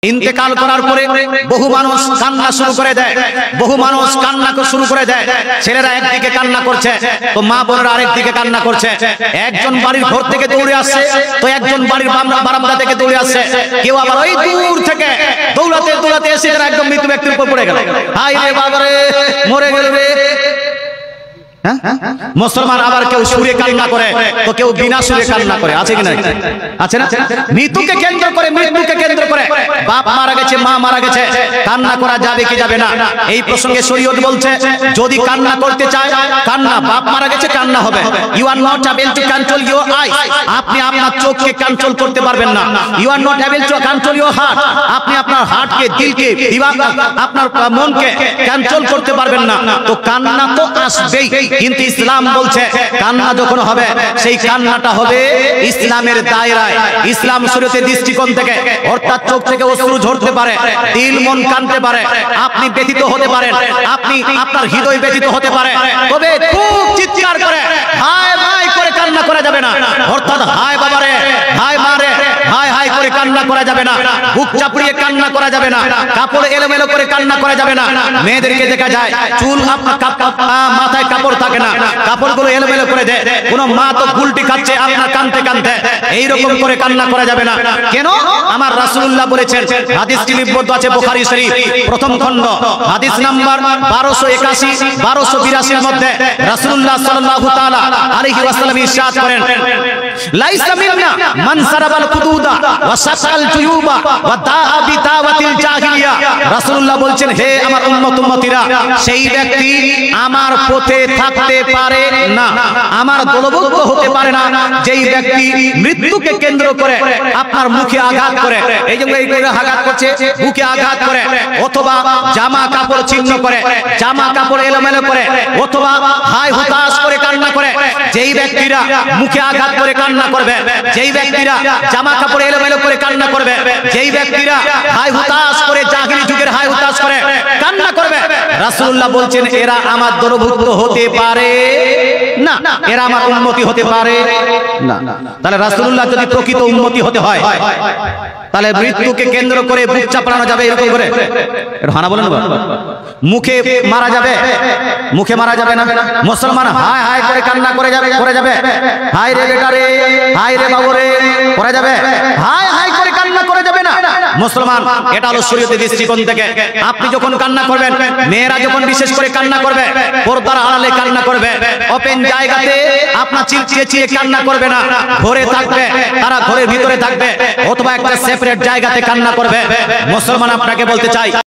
इंतेकाल करार परे बहु मानुष कान्ना शुरू करे देय बहु मानुष कान्ना को शुरू करे देय ছেলেরা একদিকে কান্না করছে তো মা বোনেরা আরেকদিকে কান্না করছে একজন বাড়ির ঘর থেকে দৌড়ে আসছে তো একজন বাড়ির বারান্দা থেকে দৌড়ে আসছে কেউ আবার ওই দূর থেকে দৌড়াতে দৌড়াতে এসে যারা একদম মৃত ব্যক্তির উপর পড়ে গেল হায় রে বাবা রে মরে গেল রে मुसलमान आबार केउ सुरे कान्ना करे तो केउ बिना सुरे कान्ना करे आछे कि ना আছে না মৃত্যুকে কেন্দ্র করে মৃত্যুকে কেন্দ্র করে বাপ মারা গেছে মা মারা গেছে কান্না করা যাবে কি যাবে না এই প্রসঙ্গে শরীয়ত বলছে যদি কান্না করতে চায় কান্না বাপ মারা গেছে কান্না হবে you are not able to control your eyes আপনি আপনার চোখকে কন্ট্রোল করতে পারবেন না you are not able to control your heart আপনি আপনার হার্টকে দিলকে বিভাগ আপনার মনকে কন্ট্রোল করতে পারবেন না তো কান্না তো আসবেই কিন্তু ইসলাম বলছে কান্না যখন হবে সেই কান্নাটা হবে ইসলামের দায়রায় ইসলাম শরীয়তের দৃষ্টিকোণ থেকে অর্থাৎ চোখ থেকে অশ্রু ঝরতে পারে দিল মন কাঁদতে পারে আপনি ব্যথিত হতে পারেন আপনি আপনার হৃদয় ব্যথিত হতে পারে তবে খুব চিৎকার করে হায় ভাই করে কান্না করা যাবে না অর্থাৎ হায় বাবারে হায় মারে হায় হায় করে কান্না করা যাবে না বুক চাপড়িয়ে কান্না করা যাবে না কাপড় এলোমেলো করে কান্না করা যাবে না মেয়েদেরকে দেখা যায় চুল মাথায় কাপড় থাকে না কাপড়গুলো এলোমেলো করে দেয় কোন মা তো উল্টি খাচ্ছে আপনার কানতে কানতে এই রকম করে কান্না করা যাবে না কেন আমার রাসূলুল্লাহ বলেছেন হাদিসটি লিপিবদ্ধ আছে বুখারী শরীফ প্রথম খণ্ড হাদিস নাম্বার 1281 1282 এর মধ্যে রাসূলুল্লাহ সাল্লাল্লাহু তাআলা আলাইহি ওয়াসাল্লাম ইরশাদ করেন লাইসা মিন্না মান সারাবাল কুদুদা ওয়া সাকাল জুয়ুবা ওয়া দাআ বিতাওয়াতিল জাহিলিয়া রাসূলুল্লাহ বলছেন হে আমার উম্মত উম্মতিরা সেই ব্যক্তি আমার পথে থাকতে পারে না আমার দলবদ্ধ হতে পারে না যেই ব্যক্তি মৃত্যুকে কেন্দ্র করে আপনার মুখে আঘাত করে এই যে এই করে আঘাত করছে মুখে আঘাত করে অথবা জামা কাপড় ছিন্ন করে জামা কাপড় এলোমেলো করে অথবা হায় হুতাশ করে কান্না করে যেই ব্যক্তিরা মুখে আঘাত করে কান্না করবে যেই ব্যক্তিরা জামা কাপড় এলোমেলো করে কান্না করবে যেই ব্যক্তিরা হায় হুতাশ করে জাহিলি যুগের হায় হুতাশ করে কান্না করবে রাসূলুল্লাহ বলছেন এরা আমার দলভুক্ত হতে পারে না এরা আমার উম্মতি হতে পারে না তাহলে রাসূলুল্লাহ যদি প্রকৃত উম্মতি হতে হয় তাহলে মৃত্যুকে কেন্দ্র করে বুক চাপড়ানো যাবে এরকম করে এটা হানা বলেন না মুখে মারা যাবে মুখে মারা যাবে না মুসলমান হায় হায় করে কান্না করে যাবে হায় রে বেটা রে হায় রে বাবু রে করে যাবে হায় হায় করে কান্না করে যাবে না মুসলমান এটা হলো শরীয়তের দৃষ্টিকোণ থেকে আপনি যখন কান্না করবেন মেয়েরা যখন বিশেষ করে কান্না করবে পর্দার আড়ালে কান্না করবে ওপেন জায়গাতে আপনার চেঁচিয়ে কান্না করবে না ঘরে থাকবে তারা ঘরের ভিতরে থাকবে অথবা একটা সেপারেট জায়গাতে কান্না করবে মুসলমান আপনাকে বলতে চাই